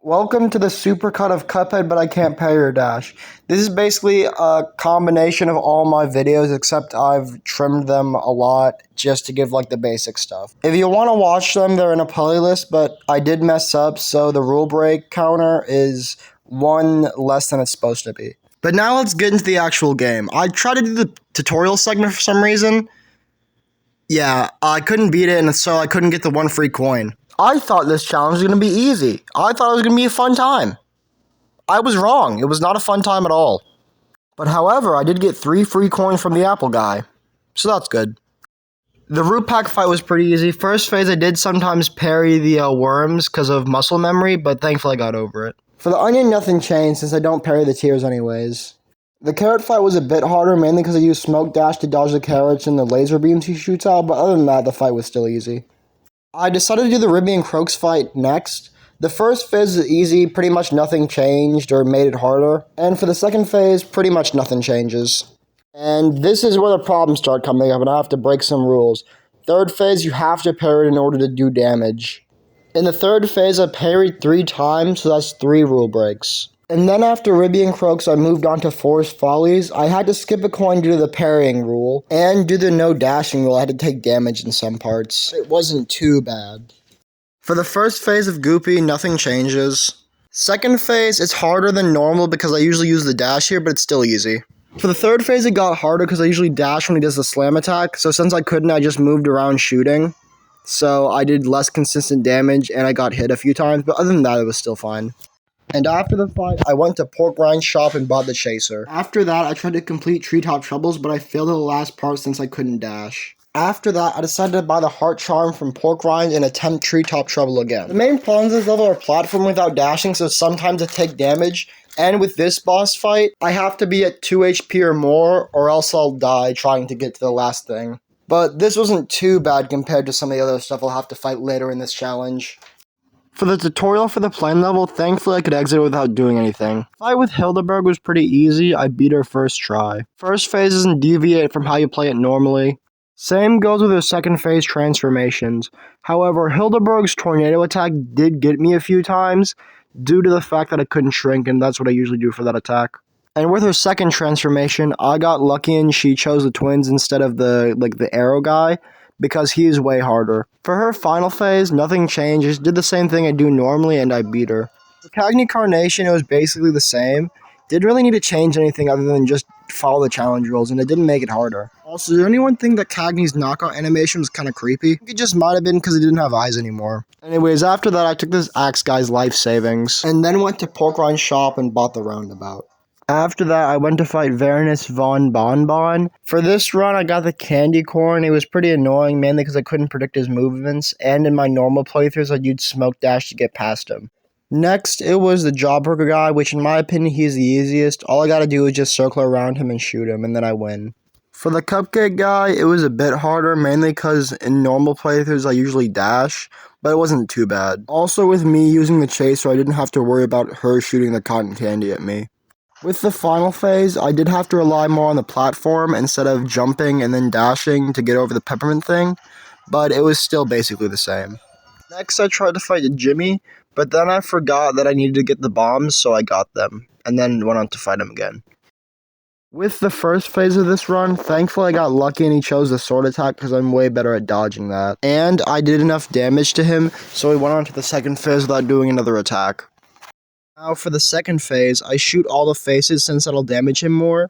Welcome to the supercut of Cuphead, but I can't parry or dash. This is basically a combination of all my videos, except I've trimmed them a lot just to give like the basic stuff. If you want to watch them, they're in a playlist, but I did mess up, so the rule break counter is one less than it's supposed to be. But now let's get into the actual game. I tried to do the tutorial segment for some reason. Yeah, I couldn't beat it, and so I couldn't get the one free coin. I thought this challenge was going to be easy. I thought it was going to be a fun time. I was wrong. It was not a fun time at all. But however, I did get 3 free coins from the apple guy. So that's good. The root pack fight was pretty easy. First phase, I did sometimes parry the worms because of muscle memory, but thankfully I got over it. For the onion, nothing changed since I don't parry the tears anyways. The carrot fight was a bit harder, mainly because I used smoke dash to dodge the carrots and the laser beams he shoots out, but other than that, the fight was still easy. I decided to do the Ribby and Croaks fight next. The first phase is easy, pretty much nothing changed or made it harder. And for the second phase, pretty much nothing changes. And this is where the problems start coming up, and I have to break some rules. Third phase, you have to parry it in order to do damage. In the third phase, I parried 3 times, so that's 3 rule breaks. And then after Ribby and Croaks, I moved on to Forest Follies. I had to skip a coin due to the parrying rule, and due to the no dashing rule, I had to take damage in some parts. It wasn't too bad. For the first phase of Goopy, nothing changes. Second phase, it's harder than normal because I usually use the dash here, but it's still easy. For the third phase, it got harder because I usually dash when he does the slam attack, so since I couldn't, I just moved around shooting. So I did less consistent damage, and I got hit a few times, but other than that, it was still fine. And after the fight, I went to Pork Rind's shop and bought the chaser. After that, I tried to complete Treetop Troubles, but I failed at the last part since I couldn't dash. After that, I decided to buy the Heart Charm from Pork Rind and attempt Treetop Trouble again. The main problems of this level are platform without dashing, so sometimes I take damage. And with this boss fight, I have to be at 2 HP or more, or else I'll die trying to get to the last thing. But this wasn't too bad compared to some of the other stuff I'll have to fight later in this challenge. For the tutorial for the plane level, thankfully I could exit without doing anything. The fight with Hildeberg was pretty easy. I beat her first try. First phase doesn't deviate from how you play it normally. Same goes with her second phase transformations. However, Hildeberg's tornado attack did get me a few times due to the fact that I couldn't shrink, and that's what I usually do for that attack. And with her second transformation, I got lucky and she chose the twins instead of the arrow guy, because he is way harder. For her final phase, nothing changed, just did the same thing I do normally and I beat her. For Cagney Carnation, it was basically the same. Didn't really need to change anything other than just follow the challenge rules, and it didn't make it harder. Also, did anyone think that Cagney's knockout animation was kind of creepy? It just might have been because he didn't have eyes anymore. Anyways, after that, I took this axe guy's life savings, and then went to Pork Rind's shop and bought the roundabout. After that, I went to fight Varanus Von Bonbon. For this run, I got the candy corn. It was pretty annoying, mainly because I couldn't predict his movements, and in my normal playthroughs, I'd use Smoke Dash to get past him. Next, it was the Jawbreaker guy, which in my opinion, he's the easiest. All I gotta do is just circle around him and shoot him, and then I win. For the Cupcake guy, it was a bit harder, mainly because in normal playthroughs, I usually dash, but it wasn't too bad. Also, with me using the chaser, I didn't have to worry about her shooting the cotton candy at me. With the final phase, I did have to rely more on the platform instead of jumping and then dashing to get over the peppermint thing, but it was still basically the same. Next, I tried to fight Jimmy, but then I forgot that I needed to get the bombs, so I got them, and then went on to fight him again. With the first phase of this run, thankfully I got lucky and he chose the sword attack because I'm way better at dodging that. And I did enough damage to him, so he went on to the second phase without doing another attack. Now for the second phase, I shoot all the faces since that'll damage him more.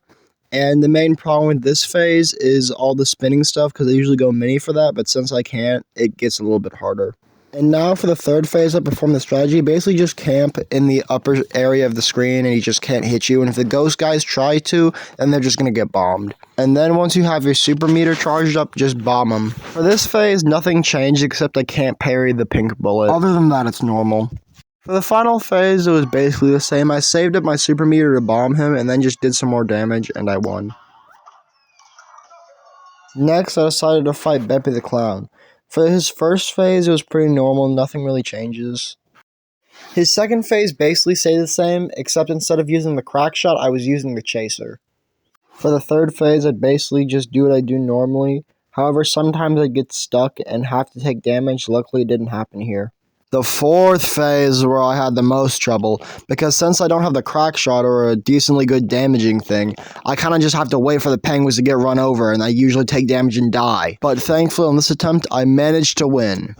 And the main problem with this phase is all the spinning stuff because I usually go mini for that, but since I can't, it gets a little bit harder. And now for the third phase, I perform the strategy. Basically just camp in the upper area of the screen and he just can't hit you. And if the ghost guys try to, then they're just going to get bombed. And then once you have your super meter charged up, just bomb them. For this phase, nothing changed except I can't parry the pink bullet. Other than that, it's normal. For the final phase, it was basically the same. I saved up my super meter to bomb him and then just did some more damage and I won. Next, I decided to fight Beppy the Clown. For his first phase, it was pretty normal, nothing really changes. His second phase basically stayed the same, except instead of using the crack shot, I was using the chaser. For the third phase, I'd basically just do what I do normally. However, sometimes I'd get stuck and have to take damage. Luckily, it didn't happen here. The fourth phase is where I had the most trouble, because since I don't have the crack shot or a decently good damaging thing, I kind of just have to wait for the penguins to get run over, and I usually take damage and die. But thankfully on this attempt, I managed to win.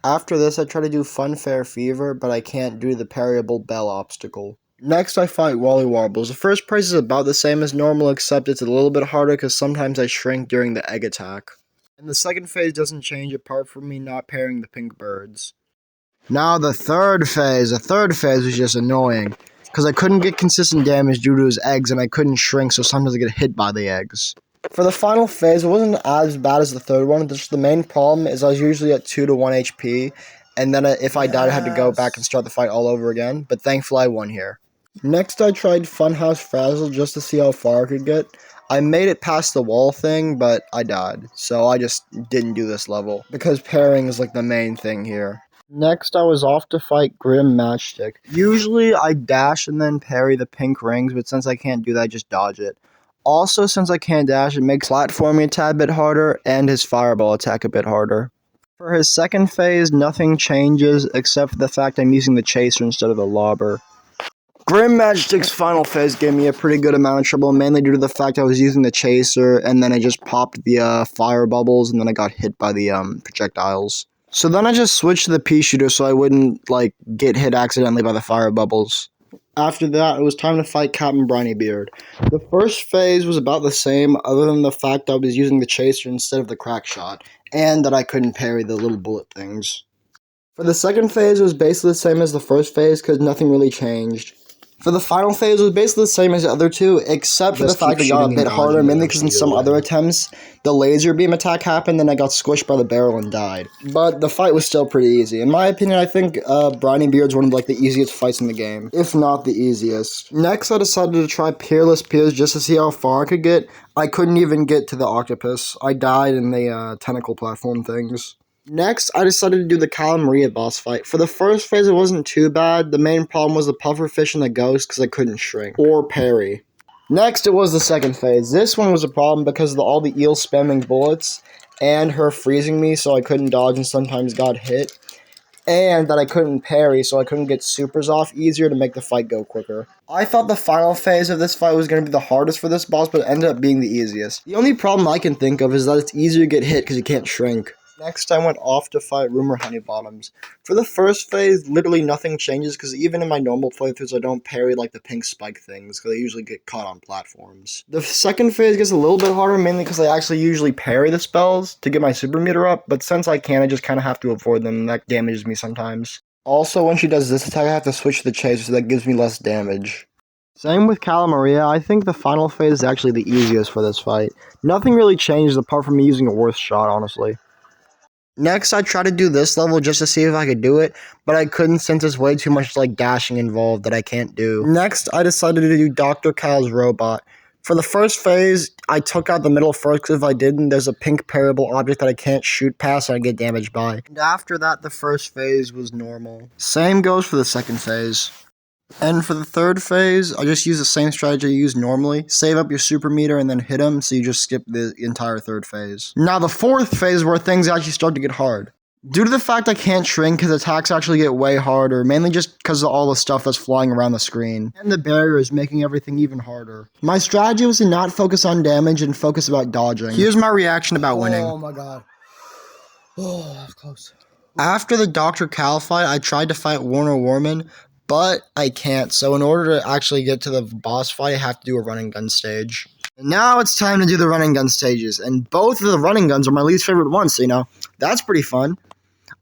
After this, I try to do Funfair Fever, but I can't do the parryable bell obstacle. Next, I fight Wally Warbles. The first prize is about the same as normal, except it's a little bit harder because sometimes I shrink during the egg attack. And the second phase doesn't change apart from me not parrying the pink birds. Now the third phase was just annoying, because I couldn't get consistent damage due to his eggs and I couldn't shrink, so sometimes I get hit by the eggs. For the final phase, it wasn't as bad as the third one, just the main problem is I was usually at 2 to 1 HP, and then if I died I had to go back and start the fight all over again, but thankfully I won here. Next I tried Funhouse Frazzle just to see how far I could get. I made it past the wall thing, but I died, so I just didn't do this level, because parrying is like the main thing here. Next, I was off to fight Grim Matchstick. Usually, I dash and then parry the pink rings, but since I can't do that, I just dodge it. Also, since I can't dash, it makes platforming a tad bit harder, and his fireball attack a bit harder. For his second phase, nothing changes, except for the fact I'm using the chaser instead of the lobber. Grim Matchstick's final phase gave me a pretty good amount of trouble, mainly due to the fact I was using the chaser, and then I just popped the fire bubbles, and then I got hit by the projectiles. So then I just switched to the pea shooter so I wouldn't, get hit accidentally by the fire bubbles. After that, it was time to fight Captain Brineybeard. The first phase was about the same, other than the fact I was using the chaser instead of the crack shot, and that I couldn't parry the little bullet things. For the second phase, it was basically the same as the first phase, because nothing really changed. For the final phase, it was basically the same as the other two, except for the fact it got a bit harder, mainly because in some other attempts, the laser beam attack happened, and I got squished by the barrel and died. But the fight was still pretty easy. In my opinion, I think Brineybeard's one of the easiest fights in the game, if not the easiest. Next, I decided to try Peerless Piers just to see how far I could get. I couldn't even get to the octopus. I died in the tentacle platform things. Next, I decided to do the Calamaria boss fight. For the first phase, it wasn't too bad. The main problem was the pufferfish and the ghost because I couldn't shrink or parry. Next, it was the second phase. This one was a problem because of all the eel spamming bullets and her freezing me so I couldn't dodge and sometimes got hit. And that I couldn't parry so I couldn't get supers off easier to make the fight go quicker. I thought the final phase of this fight was going to be the hardest for this boss, but it ended up being the easiest. The only problem I can think of is that it's easier to get hit because you can't shrink. Next, I went off to fight Rumor Honeybottoms. For the first phase, literally nothing changes because even in my normal playthroughs, I don't parry the pink spike things because I usually get caught on platforms. The second phase gets a little bit harder, mainly because I actually usually parry the spells to get my super meter up, but since I can't, I just kind of have to avoid them, and that damages me sometimes. Also, when she does this attack, I have to switch to the chaser, so that gives me less damage. Same with Calamaria. I think the final phase is actually the easiest for this fight. Nothing really changes apart from me using a worse shot, honestly. Next, I tried to do this level just to see if I could do it, but I couldn't since there's way too much dashing involved that I can't do. Next, I decided to do Dr. Cal's robot. For the first phase, I took out the middle first because if I didn't, there's a pink parryable object that I can't shoot past and I get damaged by. And after that, the first phase was normal. Same goes for the second phase. And for the third phase, I just use the same strategy I use normally. Save up your super meter and then hit him, so you just skip the entire third phase. Now the fourth phase is where things actually start to get hard. Due to the fact I can't shrink, his attacks actually get way harder, mainly just because of all the stuff that's flying around the screen. And the barrier is making everything even harder. My strategy was to not focus on damage and focus about dodging. Here's my reaction about winning. Oh my god. Oh, that was close. After the Dr. Cal fight, I tried to fight Warner Warman, but I can't, so in order to actually get to the boss fight, I have to do a run and gun stage. And now it's time to do the run and gun stages, and both of the running guns are my least favorite ones, so that's pretty fun.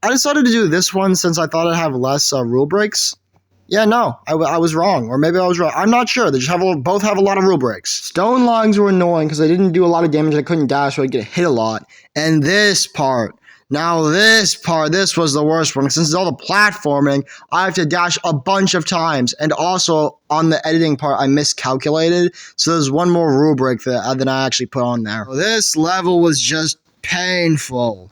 I decided to do this one since I thought I'd have less rule breaks. Yeah, no, I was wrong, or maybe I was right. I'm not sure. They just both have a lot of rule breaks. Stone logs were annoying because I didn't do a lot of damage. I couldn't dash, so I'd get hit a lot. And this part. Now this was the worst one. Since it's all the platforming, I have to dash a bunch of times. And also, on the editing part, I miscalculated. So there's one more rule break than I actually put on there. This level was just painful.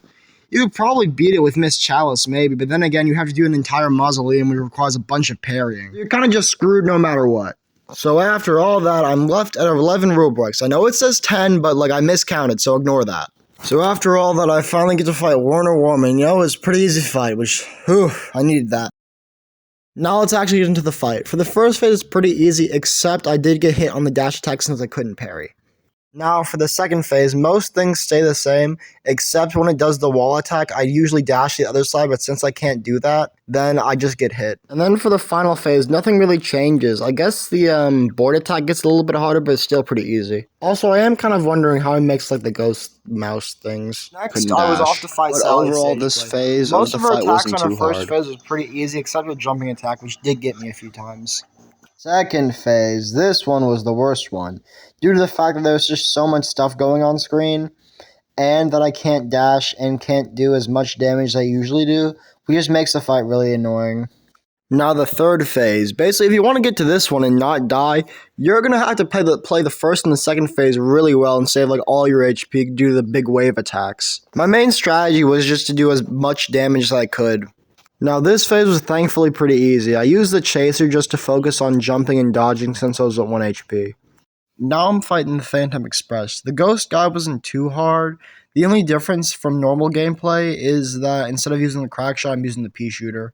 You could probably beat it with Miss Chalice, maybe. But then again, you have to do an entire mausoleum, which requires a bunch of parrying. You're kind of just screwed no matter what. So after all that, I'm left at 11 rule breaks. I know it says 10, but I miscounted, so ignore that. So after all that, I finally get to fight Warner Warman. You know, it was a pretty easy fight, which, whew, I needed that. Now let's actually get into the fight. For the first phase, it's pretty easy, except I did get hit on the dash attack since I couldn't parry. Now, for the second phase, most things stay the same, except when it does the wall attack, I usually dash the other side, but since I can't do that, then I just get hit. And then for the final phase, nothing really changes. I guess the board attack gets a little bit harder, but it's still pretty easy. Also, I am kind of wondering how he makes, like, the ghost mouse things. Next, I was off to fight But Sally overall, Sage this Blade. phase Most of of the her fight attacks wasn't on too her first hard. phase was pretty easy, except with jumping attack, which did get me a few times. Second phase, this one was the worst one, due to the fact that there was just so much stuff going on screen, and that I can't dash and can't do as much damage as I usually do, which just makes the fight really annoying. Now the third phase, basically if you want to get to this one and not die, you're going to have to play the first and the second phase really well and save like all your HP due to the big wave attacks. My main strategy was just to do as much damage as I could. Now this phase was thankfully pretty easy. I used the chaser just to focus on jumping and dodging since I was at 1 HP. Now I'm fighting the Phantom Express. The ghost guy wasn't too hard. The only difference from normal gameplay is that instead of using the crack shot, I'm using the pea shooter.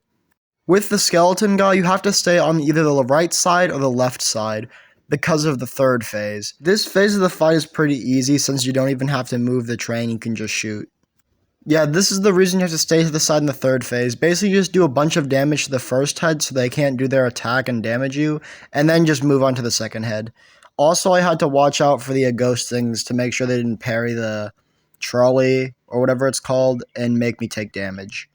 With the skeleton guy, you have to stay on either the right side or the left side because of the third phase. This phase of the fight is pretty easy since you don't even have to move the train, you can just shoot. Yeah, this is the reason you have to stay to the side in the third phase. Basically, you just do a bunch of damage to the first head so they can't do their attack and damage you, and then just move on to the second head. Also, I had to watch out for the ghost things to make sure they didn't parry the trolley, or whatever it's called, and make me take damage.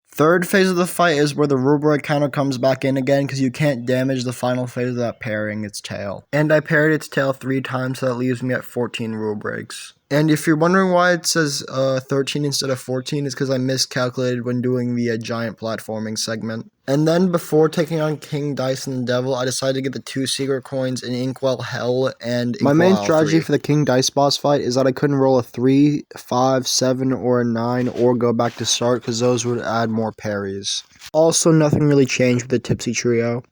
Third phase of the fight is where the rule break counter comes back in again because you can't damage the final phase without parrying its tail. And I parried its tail 3 times, so that leaves me at 14 rule breaks. And if you're wondering why it says 13 instead of 14, it's because I miscalculated when doing the giant platforming segment. And then before taking on King Dice and the Devil, I decided to get the 2 secret coins in Inkwell Hell and Inkwell My main Isle strategy 3. for the King Dice boss fight is that I couldn't roll a 3, 5, 7, or a 9, or go back to start because those would add more parries. Also, nothing really changed with the Tipsy Trio.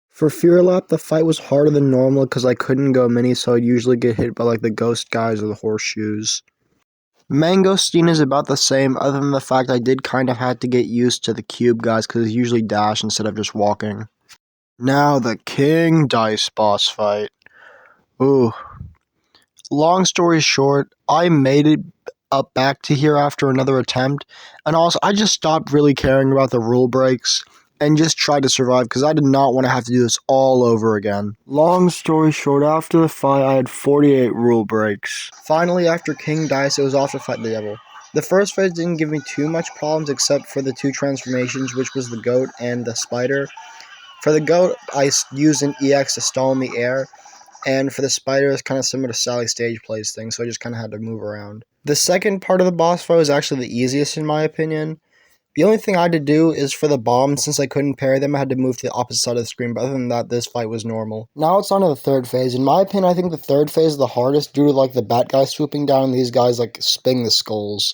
For Fear Lap, the fight was harder than normal because I couldn't go mini, so I'd usually get hit by like the ghost guys or the horseshoes. Mangosteen is about the same, other than the fact I did kind of have to get used to the cube guys because it's usually dash instead of just walking. Now the King Dice boss fight. Ooh. Long story short, I made it up back to here after another attempt, and also I just stopped really caring about the rule breaks and just tried to survive because I did not want to have to do this all over again. Long story short, after the fight, I had 48 rule breaks. Finally, after King Dice, it was off to fight the devil. The first phase didn't give me too much problems except for the 2 transformations, which was the goat and the spider. For the goat, I used an EX to stall in the air, and for the spider, it's kind of similar to Sally Stage Plays thing, so I just kind of had to move around. The second part of the boss fight was actually the easiest in my opinion. The only thing I had to do is for the bombs, since I couldn't parry them, I had to move to the opposite side of the screen, but other than that, this fight was normal. Now it's on to the third phase. In my opinion, I think the third phase is the hardest due to like the bat guy swooping down and these guys like spinning the skulls.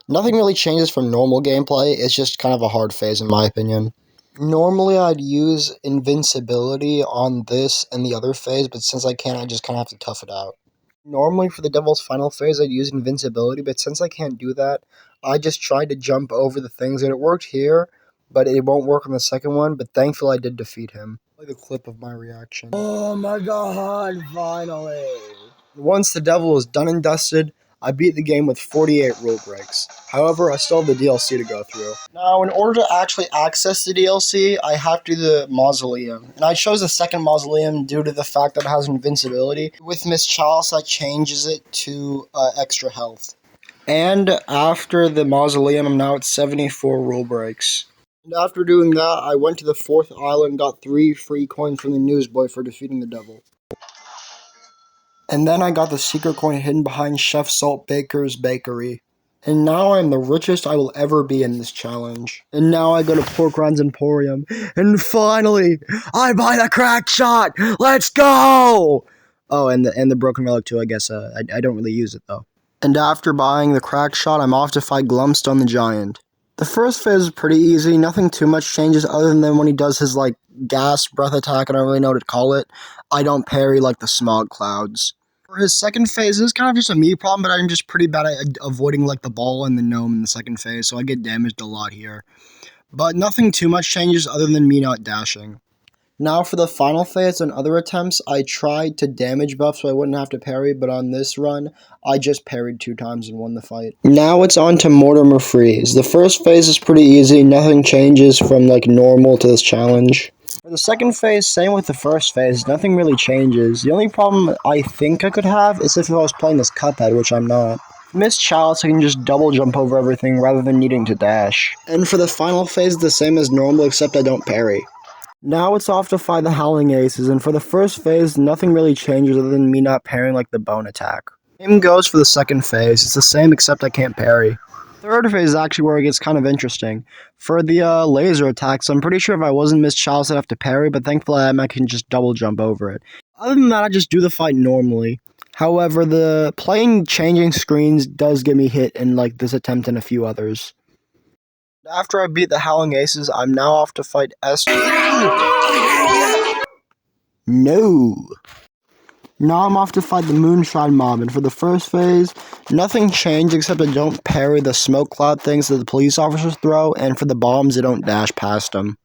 Nothing really changes from normal gameplay, it's just kind of a hard phase in my opinion. Normally I'd use invincibility on this and the other phase, but since I can't, I just kind of have to tough it out. Normally for the Devil's final phase, I'd use invincibility, but since I can't do that, I just tried to jump over the things, and it worked here, but it won't work on the second one, but thankfully I did defeat him. Like the clip of my reaction. Oh my god, finally! Once the Devil was done and dusted, I beat the game with 48 rule breaks. However, I still have the DLC to go through. Now, in order to actually access the DLC, I have to do the Mausoleum. And I chose the second Mausoleum due to the fact that it has invincibility. With Miss Chalice, that changes it to extra health. And after the Mausoleum, I'm now at 74 rule breaks. And after doing that, I went to the 4th island and got 3 free coins from the newsboy for defeating the devil. And then I got the secret coin hidden behind Chef Salt Baker's bakery. And now I'm the richest I will ever be in this challenge. And now I go to Pork Rinds Emporium. And finally, I buy the crack shot! Let's go! Oh, and the broken relic too, I guess. I don't really use it though. And after buying the crack shot, I'm off to fight Glumstone the Giant. The first phase is pretty easy, nothing too much changes other than when he does his like gas breath attack, I don't really know what to call it. I don't parry like the smog clouds. For his second phase, this is kind of just a me problem, but I'm just pretty bad at avoiding like the ball and the gnome in the second phase, so I get damaged a lot here. But nothing too much changes other than me not dashing. Now for the final phase and other attempts, I tried to damage buff so I wouldn't have to parry, but on this run, I just parried 2 times and won the fight. Now it's on to Mortimer Freeze. The first phase is pretty easy, nothing changes from like normal to this challenge. For the second phase, same with the first phase, nothing really changes. The only problem I think I could have is if I was playing this cuphead, which I'm not. Miss Chalice, I can just double jump over everything rather than needing to dash. And for the final phase, the same as normal except I don't parry. Now it's off to fight the Howling Aces, and for the first phase, nothing really changes other than me not parrying like the bone attack. Same goes for the second phase, it's the same except I can't parry. Third phase is actually where it gets kind of interesting. For the laser attacks, I'm pretty sure if I wasn't Miss Chalice I'd have to parry, but thankfully I can just double jump over it. Other than that, I just do the fight normally. However, the playing changing screens does get me hit in like this attempt and a few others. After I beat the Howling Aces, I'm now off to fight Esther. No! Now I'm off to fight the Moonshine Mob, and for the first phase, nothing changed except I don't parry the smoke cloud things that the police officers throw, and for the bombs, I don't dash past them.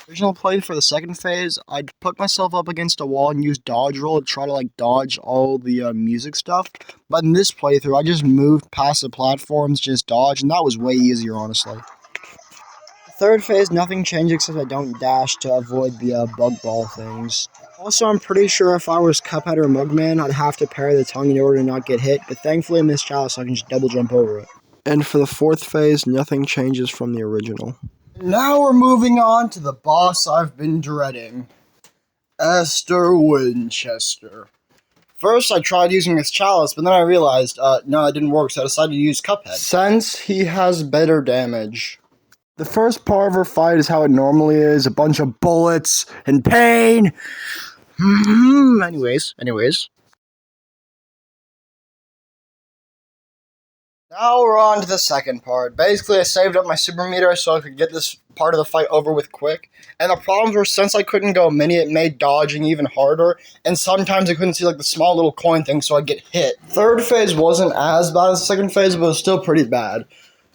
Original play for the second phase, I'd put myself up against a wall and use dodge roll to try to like dodge all the music stuff, but in this playthrough, I just moved past the platforms, just dodge, and that was way easier, honestly. Third phase, nothing changed except I don't dash to avoid the bug ball things. Also, I'm pretty sure if I was Cuphead or Mugman, I'd have to parry the tongue in order to not get hit, but thankfully I Miss Chalice, so I can just double jump over it. And for the fourth phase, nothing changes from the original. Now we're moving on to the boss I've been dreading. Esther Winchester. First, I tried using Miss Chalice, but then I realized, no, it didn't work, so I decided to use Cuphead. Since he has better damage. The first part of her fight is how it normally is, a bunch of bullets and pain. Anyways. Now we're on to the second part. Basically, I saved up my super meter so I could get this part of the fight over with quick. And the problems were since I couldn't go mini, it made dodging even harder. And sometimes I couldn't see like the small little coin thing, so I'd get hit. Third phase wasn't as bad as the second phase, but it was still pretty bad.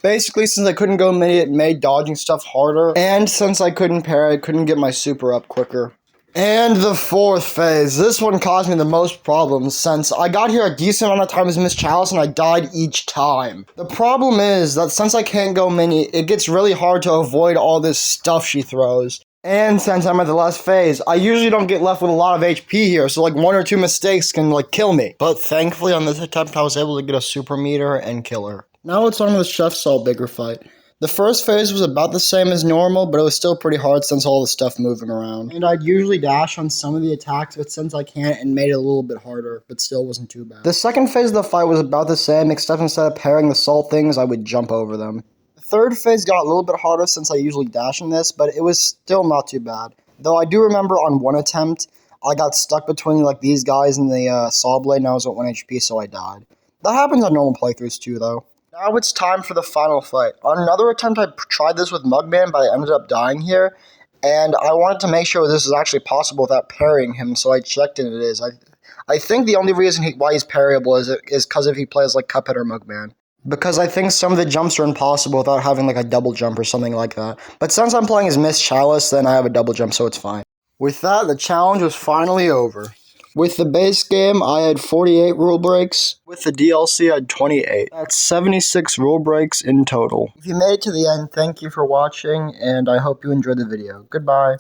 Basically, since I couldn't go mini, it made dodging stuff harder. And since I couldn't parry, I couldn't get my super up quicker. And the fourth phase. This one caused me the most problems since I got here a decent amount of time as Miss Chalice and I died each time. The problem is that since I can't go mini, it gets really hard to avoid all this stuff she throws. And since I'm at the last phase, I usually don't get left with a lot of HP here, so like 1 or 2 mistakes can like kill me. But thankfully on this attempt I was able to get a super meter and kill her. Now it's on to the Chef Salt Bigger fight. The first phase was about the same as normal, but it was still pretty hard since all the stuff moving around. And I'd usually dash on some of the attacks, but since I can't, it made it a little bit harder, but still wasn't too bad. The second phase of the fight was about the same, except instead of parrying the salt things, I would jump over them. The third phase got a little bit harder since I usually dash in this, but it was still not too bad. Though I do remember on one attempt, I got stuck between like these guys and the saw blade, and I was at 1 HP, so I died. That happens on normal playthroughs too, though. Now it's time for the final fight. On another attempt, I tried this with Mugman, but I ended up dying here. And I wanted to make sure this is actually possible without parrying him, so I checked and it is. I think the only reason why he's parryable is because if he plays like Cuphead or Mugman. Because I think some of the jumps are impossible without having like a double jump or something like that. But since I'm playing as Miss Chalice, then I have a double jump, so it's fine. With that, the challenge was finally over. With the base game, I had 48 rule breaks. With the DLC, I had 28. That's 76 rule breaks in total. If you made it to the end, thank you for watching, and I hope you enjoyed the video. Goodbye.